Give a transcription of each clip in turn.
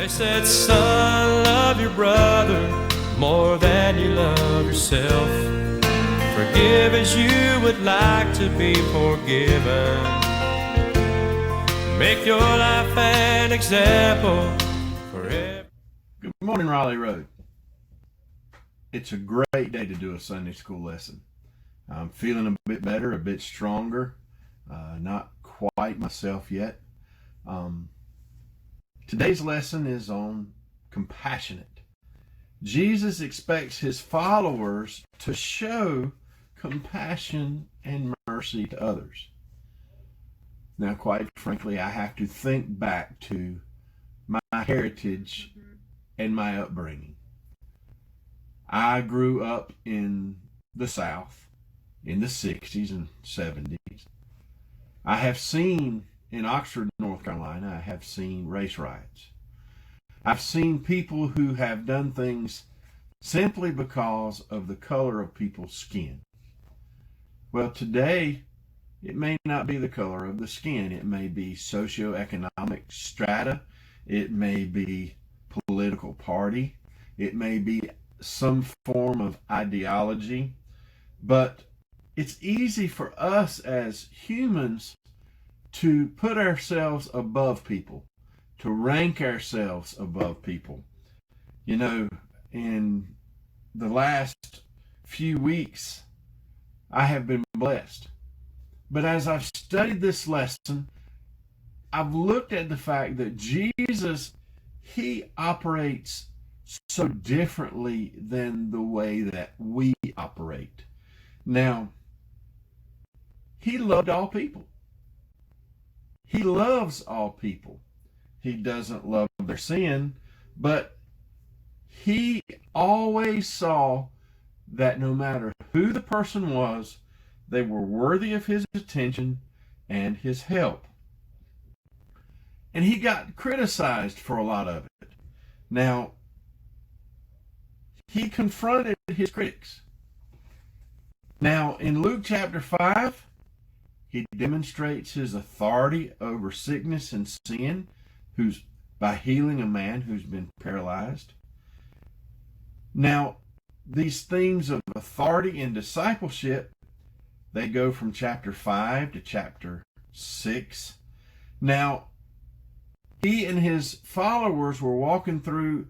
They said, son, love your brother more than you love yourself. Forgive as you would like to be forgiven. Make your life an example for everyone. Good morning, Raleigh Road. It's a great day to do a Sunday school lesson. I'm feeling a bit better, a bit stronger. Not quite myself yet. Today's lesson is on compassionate. Jesus expects his followers to show compassion and mercy to others. Now, quite frankly, I have to think back to my heritage and my upbringing. I grew up in the South in the 60s and 70s. I have seen in Oxford, North Carolina, I have seen race riots. I've seen people who have done things simply because of the color of people's skin. Well, today, it may not be the color of the skin. It may be socioeconomic strata. It may be political party. It may be some form of ideology. But it's easy for us as humans to put ourselves above people, to rank ourselves above people. You know, in the last few weeks, I have been blessed. But as I've studied this lesson, I've looked at the fact that Jesus, he operates so differently than the way that we operate. Now, he loved all people. He loves all people. He doesn't love their sin, but he always saw that no matter who the person was, they were worthy of his attention and his help. And he got criticized for a lot of it. Now, he confronted his critics. Now, in Luke chapter 5, he demonstrates his authority over sickness and sin, by healing a man who's been paralyzed. Now, these themes of authority and discipleship, they go from chapter 5 to chapter 6. Now, he and his followers were walking through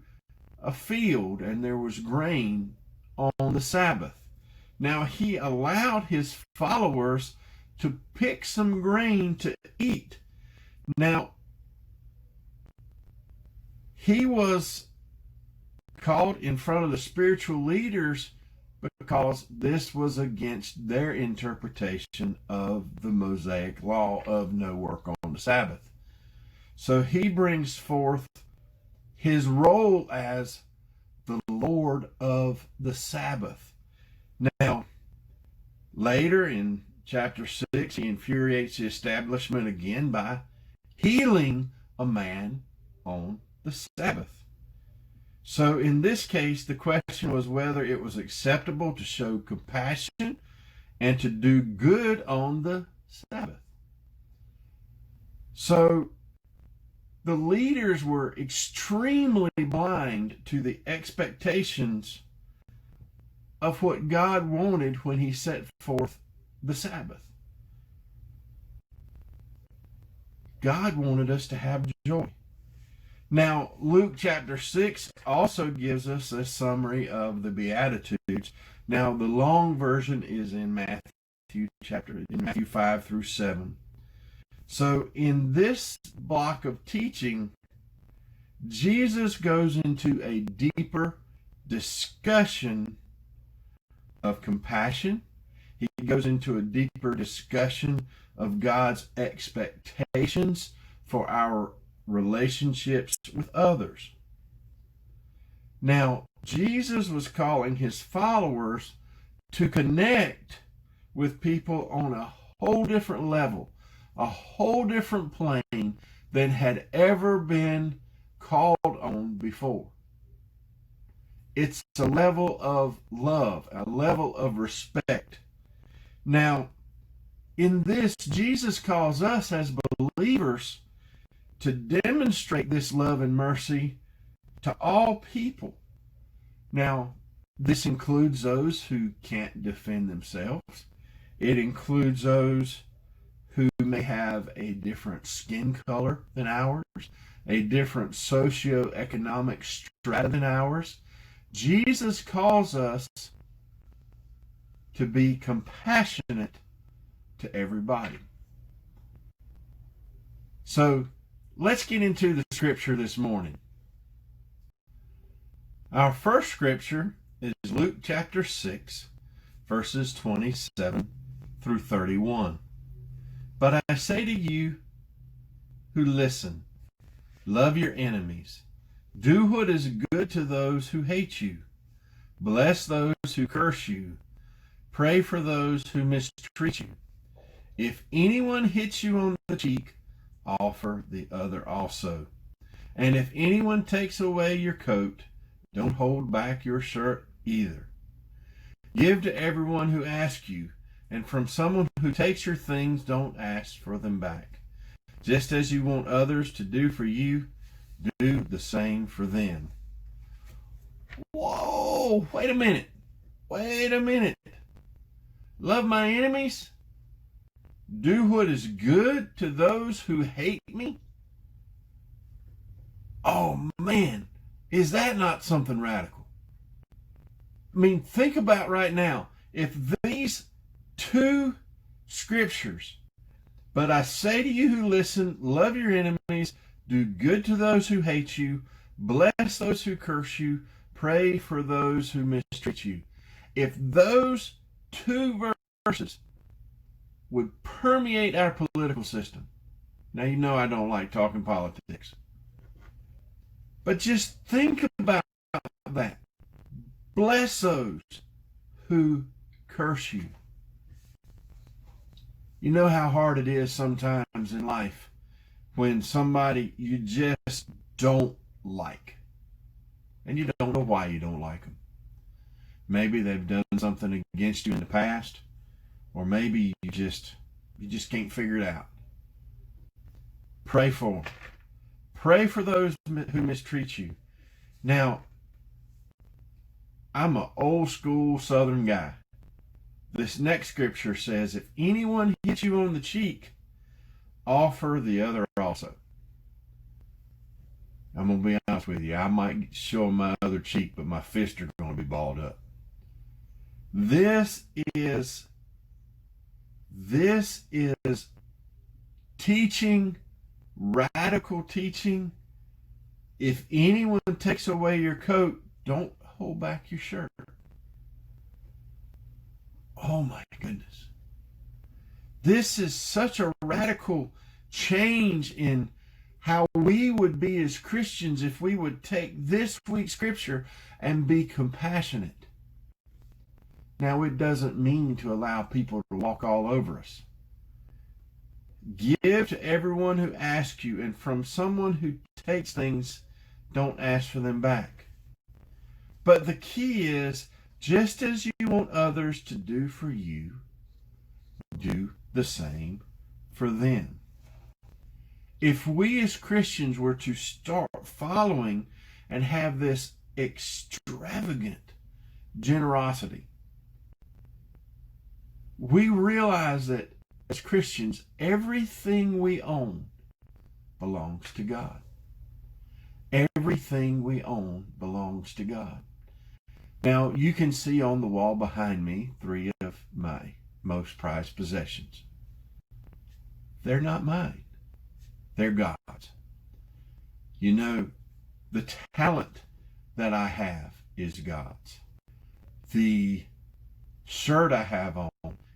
a field and there was grain on the Sabbath. Now, he allowed his followers to pick some grain to eat. Now, he was called in front of the spiritual leaders because this was against their interpretation of the Mosaic law of no work on the Sabbath. So he brings forth his role as the Lord of the Sabbath. Now, later in chapter 6, he infuriates the establishment again by healing a man on the Sabbath. So in this case, the question was whether it was acceptable to show compassion and to do good on the Sabbath. So the leaders were extremely blind to the expectations of what God wanted when he set forth the Sabbath. God wanted us to have joy. Now, Luke chapter 6 also gives us a summary of the Beatitudes. Now, the long version is in Matthew 5 through 7. So, in this block of teaching, Jesus goes into a deeper discussion of compassion. He goes into a deeper discussion of God's expectations for our relationships with others. Now, Jesus was calling his followers to connect with people on a whole different level, a whole different plane than had ever been called on before. It's a level of love, a level of respect. Now, in this, Jesus calls us as believers to demonstrate this love and mercy to all people. Now, this includes those who can't defend themselves. It includes those who may have a different skin color than ours, a different socioeconomic strata than ours. Jesus calls us to be compassionate to everybody. So let's get into the scripture this morning. Our first scripture is Luke chapter 6, verses 27 through 31. But I say to you who listen, love your enemies. Do what is good to those who hate you. Bless those who curse you. Pray for those who mistreat you. If anyone hits you on the cheek, offer the other also. And if anyone takes away your coat, don't hold back your shirt either. Give to everyone who asks you, and from someone who takes your things, don't ask for them back. Just as you want others to do for you, do the same for them. Whoa, wait a minute. Love my enemies? Do what is good to those who hate me? Oh man, is that not something radical? I mean, think about right now. If these two scriptures, but I say to you who listen, love your enemies, do good to those who hate you, bless those who curse you, pray for those who mistreat you. If those two verses would permeate our political system. Now, you know I don't like talking politics. But just think about that. Bless those who curse you. You know how hard it is sometimes in life when somebody you just don't like. And you don't know why you don't like them. Maybe they've done something against you in the past. Or maybe you just can't figure it out. Pray for them. Pray for those who mistreat you. Now, I'm an old school Southern guy. This next scripture says, if anyone hits you on the cheek, offer the other also. I'm going to be honest with you. I might show my other cheek, but my fists are going to be balled up. This is teaching, radical teaching. If anyone takes away your coat, don't hold back your shirt. Oh my goodness. This is such a radical change in how we would be as Christians if we would take this week's scripture and be compassionate. Now, it doesn't mean to allow people to walk all over us. Give to everyone who asks you, and from someone who takes things, don't ask for them back. But the key is, just as you want others to do for you, do the same for them. If we as Christians were to start following and have this extravagant generosity, we realize that as Christians, everything we own belongs to God. Everything we own belongs to God. Now, you can see on the wall behind me 3 of my most prized possessions. They're not mine. They're God's. You know, the talent that I have is God's. The shirt I have on,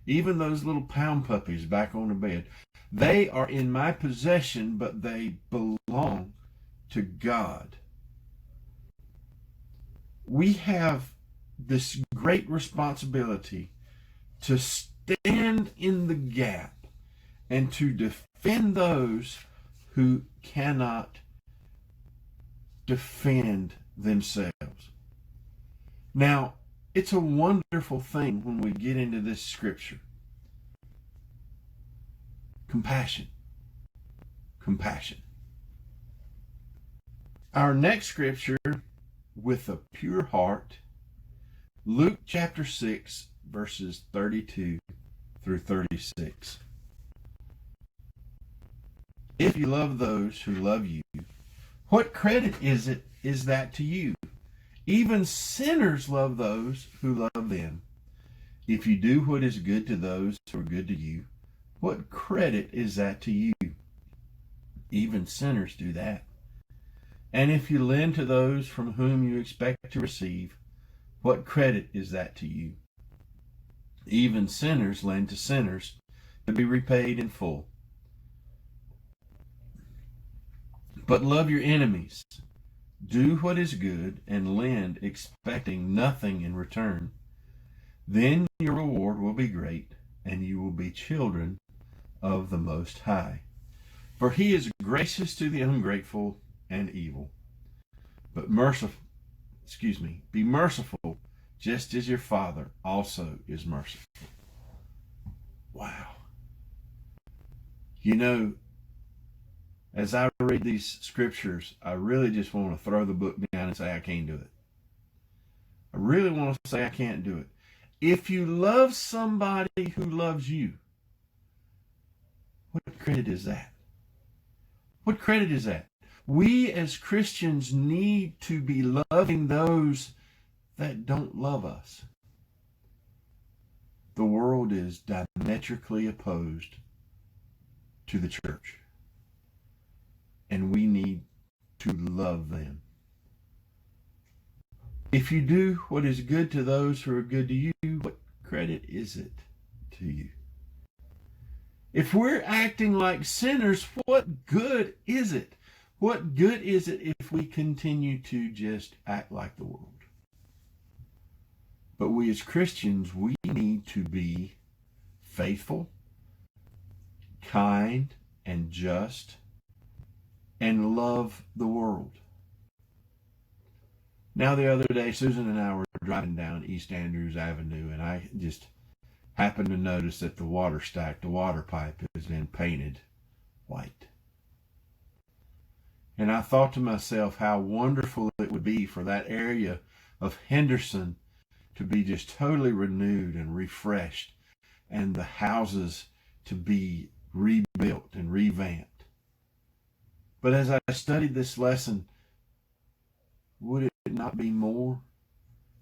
even those little pound puppies back on the bed, they are in my possession, but they belong to God. We have this great responsibility to stand in the gap and to defend those who cannot defend themselves. Now, it's a wonderful thing when we get into this scripture. Compassion. Compassion. Our next scripture with a pure heart. Luke chapter 6, verses 32 through 36. If you love those who love you, what credit is that to you? Even sinners love those who love them. If you do what is good to those who are good to you, what credit is that to you? Even sinners do that. And if you lend to those from whom you expect to receive, what credit is that to you? Even sinners lend to sinners to be repaid in full. But love your enemies. Do what is good and lend, expecting nothing in return. Then your reward will be great, and you will be children of the Most High. For he is gracious to the ungrateful and evil. But be merciful, just as your Father also is merciful. Wow. You know, as I read these scriptures, I really just want to throw the book down and say I can't do it. I really want to say I can't do it. If you love somebody who loves you, what credit is that? What credit is that? We as Christians need to be loving those that don't love us. The world is diametrically opposed to the church, and we need to love them. If you do what is good to those who are good to you, what credit is it to you? If we're acting like sinners, what good is it? What good is it if we continue to just act like the world? But we as Christians, we need to be faithful, kind, and just, and love the world. Now, the other day, Susan and I were driving down East Andrews Avenue, and I just happened to notice that the water pipe, has been painted white. And I thought to myself how wonderful it would be for that area of Henderson to be just totally renewed and refreshed, and the houses to be rebuilt and revamped. But as I studied this lesson, would it not be more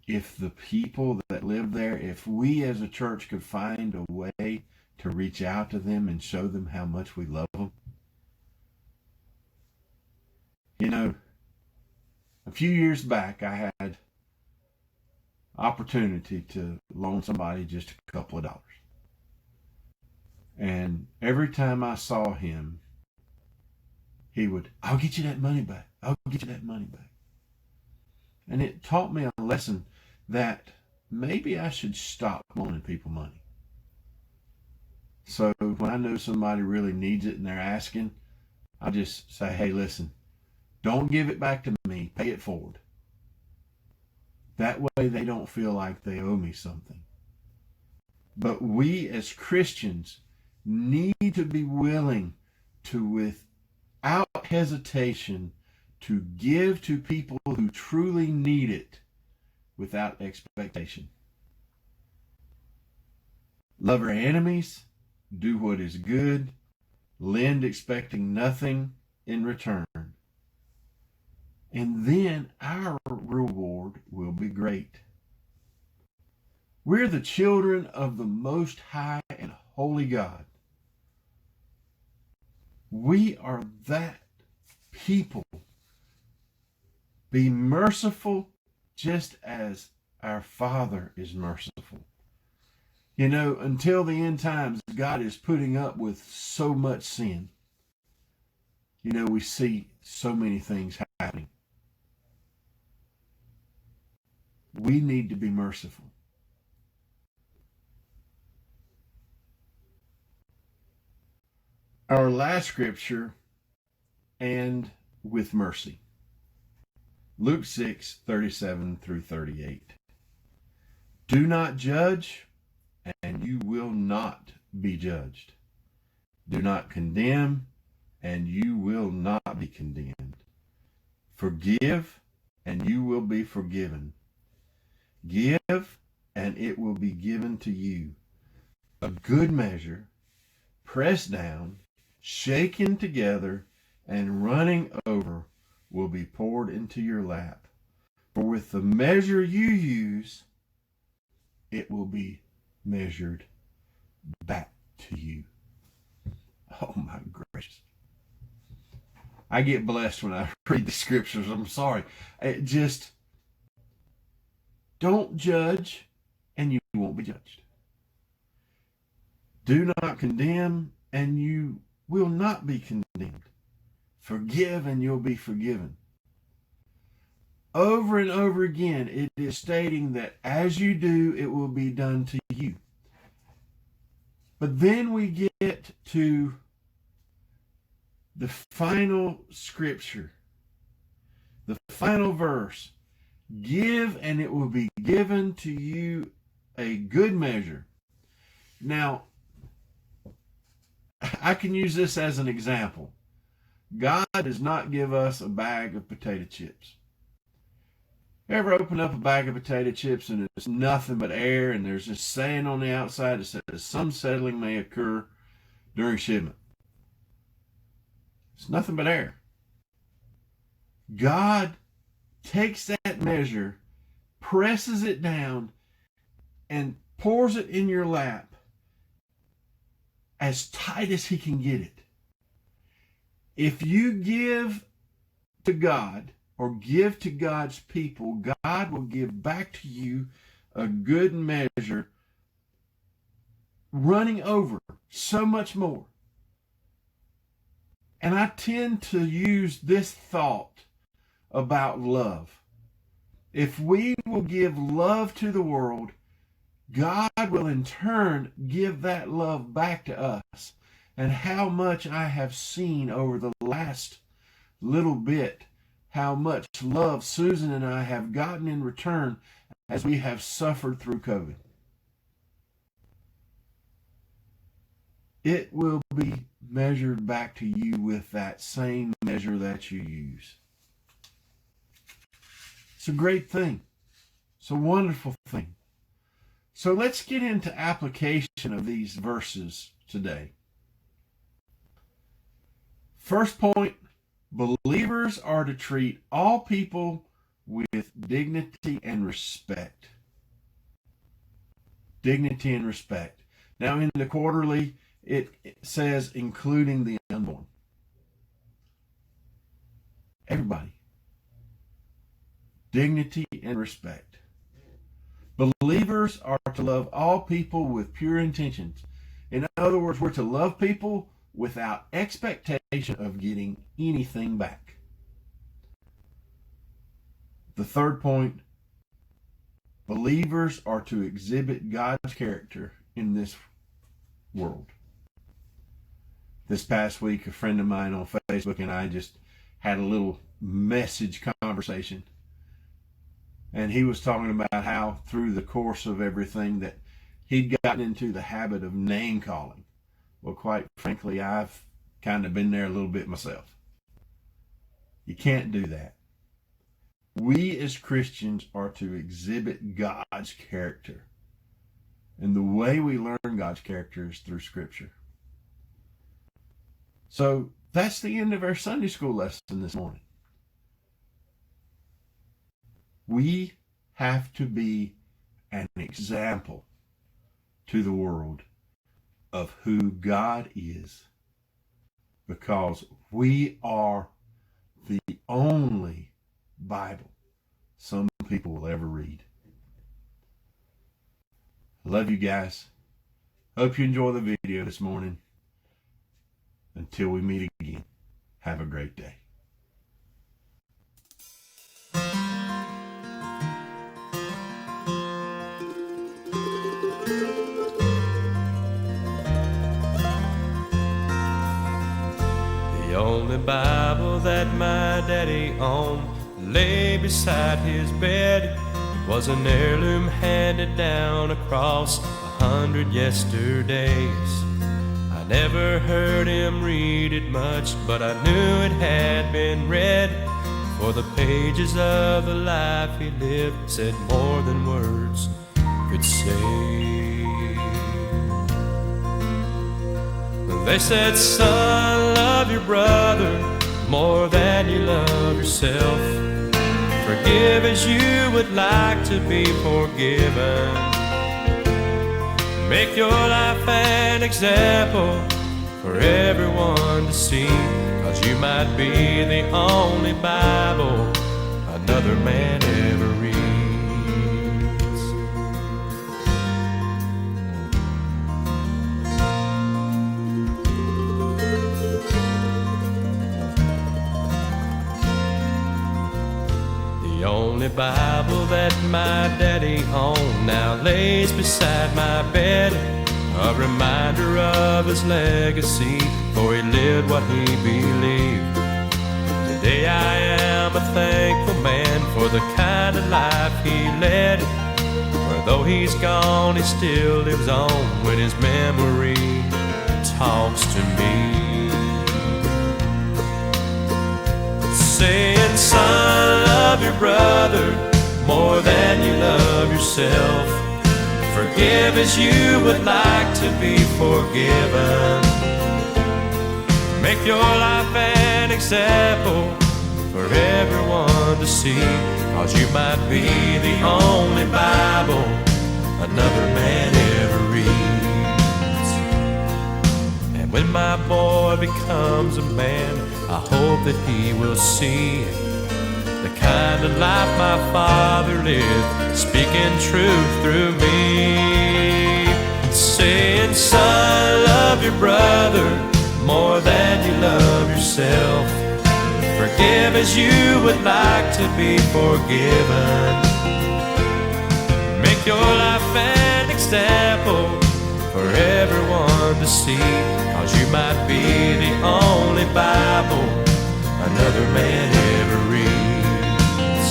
if the people that live there, if we as a church could find a way to reach out to them and show them how much we love them? You know, a few years back, I had opportunity to loan somebody just a couple of dollars. And every time I saw him, he would, I'll get you that money back. I'll get you that money back. And it taught me a lesson that maybe I should stop loaning people money. So when I know somebody really needs it and they're asking, I just say, hey, listen, don't give it back to me. Pay it forward. That way they don't feel like they owe me something. But we as Christians need to be willing to, without hesitation, to give to people who truly need it without expectation. Love our enemies, do what is good, lend expecting nothing in return. And then our reward will be great. We're the children of the Most High and Holy God. We are that people. Be merciful just as our Father is merciful. You know, until the end times, God is putting up with so much sin. You know, we see so many things happening. We need to be merciful. Our last scripture, and with mercy. Luke 6:37 through 38. Do not judge, and you will not be judged. Do not condemn, and you will not be condemned. Forgive, and you will be forgiven. Give, and it will be given to you. A good measure, pressed down, shaken together, and running over will be poured into your lap. For with the measure you use, it will be measured back to you. Oh my gracious. I get blessed when I read the scriptures. I'm sorry. Just don't judge and you won't be judged. Do not condemn and you will not be condemned. Forgive and you'll be forgiven. Over and over again, it is stating that as you do, it will be done to you. But then we get to the final scripture, the final verse. Give and it will be given to you a good measure. Now, I can use this as an example. God does not give us a bag of potato chips. Ever open up a bag of potato chips and it's nothing but air and there's just sand on the outside that says some settling may occur during shipment? It's nothing but air. God takes that measure, presses it down, and pours it in your lap as tight as he can get it. If you give to God or give to God's people, God will give back to you a good measure, running over so much more. And I tend to use this thought about love. If we will give love to the world, God will in turn give that love back to us. And how much I have seen over the last little bit, how much love Susan and I have gotten in return as we have suffered through COVID. It will be measured back to you with that same measure that you use. It's a great thing. It's a wonderful thing. So let's get into application of these verses today. First point, believers are to treat all people with dignity and respect. Dignity and respect. Now in the quarterly, it says including the unborn. Everybody. Dignity and respect. Believers are to love all people with pure intentions. In other words, we're to love people without expectation of getting anything back. The third point, believers are to exhibit God's character in this world. This past week, a friend of mine on Facebook and I just had a little message conversation. And he was talking about how through the course of everything that he'd gotten into the habit of name calling. Well, quite frankly, I've kind of been there a little bit myself. You can't do that. We as Christians are to exhibit God's character. And the way we learn God's character is through Scripture. So that's the end of our Sunday school lesson this morning. We have to be an example to the world of who God is, because we are the only Bible some people will ever read. Love you guys. Hope you enjoy the video this morning. Until we meet again, have a great day. The only Bible that my daddy owned lay beside his bed. It was an heirloom handed down across 100 yesterdays. I never heard him read it much, but I knew it had been read For the pages of the life he lived said more than words could say. They said, son, love your brother more than you love yourself. Forgive as you would like to be forgiven. Make your life an example for everyone to see, 'cause you might be the only Bible another man ever reads. The only Bible that my daddy owned now lays beside my bed, a reminder of his legacy, for he lived what he believed. Today I am a thankful man for the kind of life he led, for though he's gone, he still lives on when his memory talks to me. Saying, son, love your brother more than you love yourself. Forgive as you would like to be forgiven. Make your life an example for everyone to see, 'cause you might be the only Bible another man ever reads. And when my boy becomes a man, I hope that he will see the kind of life my father lived, speaking truth through me. Saying, son, love your brother more than you love yourself. Forgive as you would like to be forgiven. Make your life an example for everyone to see, 'cause you might be the only Bible another man ever reads.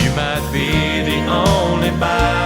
You might be the only Bible